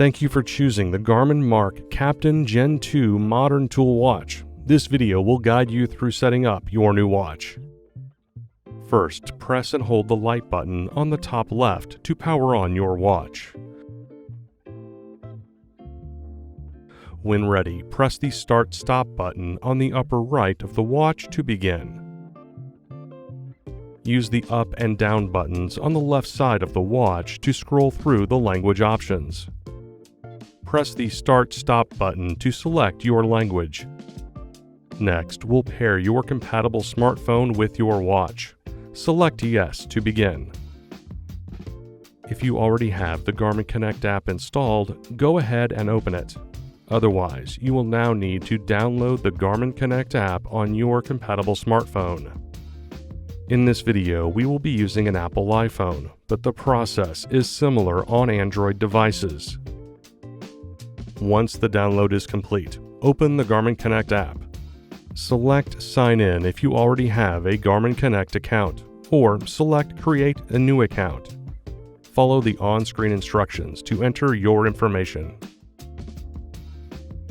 Thank you for choosing the Garmin MARQ Captain Gen 2 Modern Tool Watch. This video will guide you through setting up your new watch. First, press and hold the light button on the top left to power on your watch. When ready, press the Start/Stop button on the upper right of the watch to begin. Use the up and down buttons on the left side of the watch to scroll through the language options. Press the Start/Stop button to select your language. Next, we'll pair your compatible smartphone with your watch. Select Yes to begin. If you already have the Garmin Connect app installed, go ahead and open it. Otherwise, you will now need to download the Garmin Connect app on your compatible smartphone. In this video, we will be using an Apple iPhone, but the process is similar on Android devices. Once the download is complete, open the Garmin Connect app. Select Sign In if you already have a Garmin Connect account, or select Create a new account. Follow the on-screen instructions to enter your information.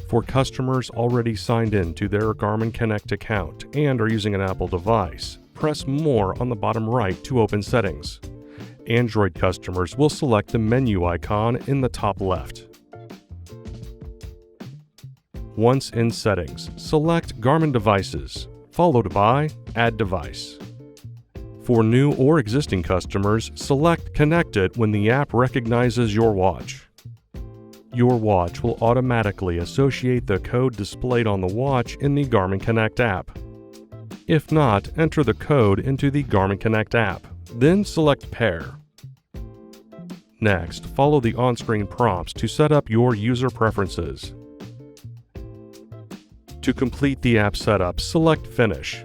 For customers already signed in to their Garmin Connect account and are using an Apple device, press More on the bottom right to open settings. Android customers will select the menu icon in the top left. Once in Settings, select Garmin Devices, followed by Add Device. For new or existing customers, select Connected when the app recognizes your watch. Your watch will automatically associate the code displayed on the watch in the Garmin Connect app. If not, enter the code into the Garmin Connect app, then select Pair. Next, follow the on-screen prompts to set up your user preferences. To complete the app setup, select Finish.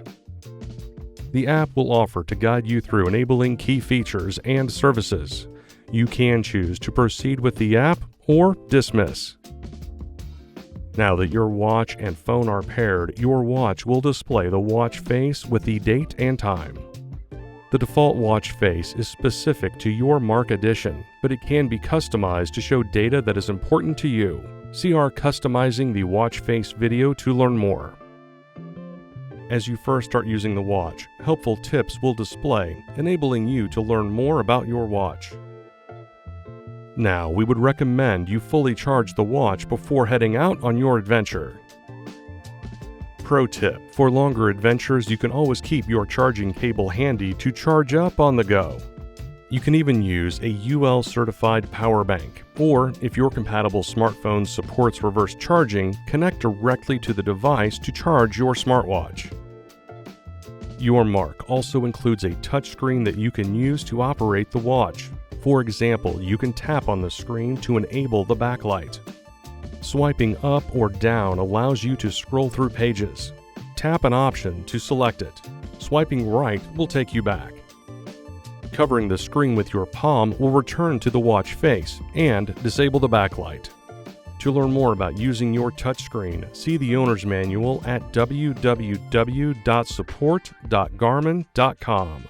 The app will offer to guide you through enabling key features and services. You can choose to proceed with the app or dismiss. Now that your watch and phone are paired, your watch will display the watch face with the date and time. The default watch face is specific to your MARQ edition, but it can be customized to show data that is important to you. See our Customizing the Watch Face video to learn more. As you first start using the watch, helpful tips will display, enabling you to learn more about your watch. Now, we would recommend you fully charge the watch before heading out on your adventure. Pro tip: for longer adventures, you can always keep your charging cable handy to charge up on the go. You can even use a UL-certified power bank, or if your compatible smartphone supports reverse charging, connect directly to the device to charge your smartwatch. Your MARQ also includes a touchscreen that you can use to operate the watch. For example, you can tap on the screen to enable the backlight. Swiping up or down allows you to scroll through pages. Tap an option to select it. Swiping right will take you back. Covering the screen with your palm will return to the watch face and disable the backlight. To learn more about using your touchscreen, see the owner's manual at www.support.garmin.com.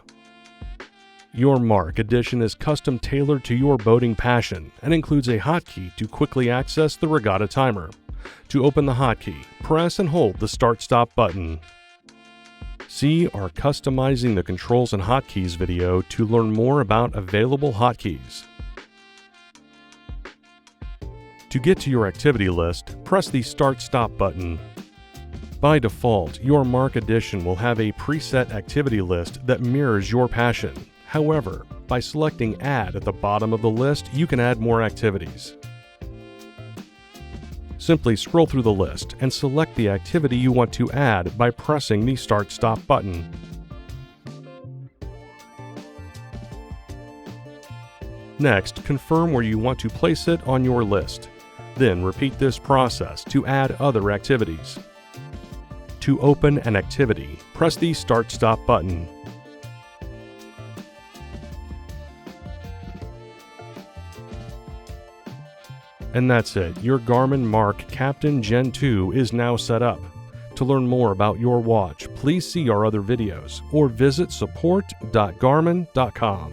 Your MARQ edition is custom tailored to your boating passion and includes a hotkey to quickly access the regatta timer. To open the hotkey, press and hold the Start/Stop button. See our Customizing the Controls and Hotkeys video to learn more about available hotkeys. To get to your activity list, press the Start/Stop button. By default, your MARQ edition will have a preset activity list that mirrors your passion. However, by selecting Add at the bottom of the list, you can add more activities. Simply scroll through the list and select the activity you want to add by pressing the Start/Stop button. Next, confirm where you want to place it on your list. Then repeat this process to add other activities. To open an activity, press the Start/Stop button. And that's it. Your Garmin MARQ Captain Gen 2 is now set up. To learn more about your watch, please see our other videos or visit support.garmin.com.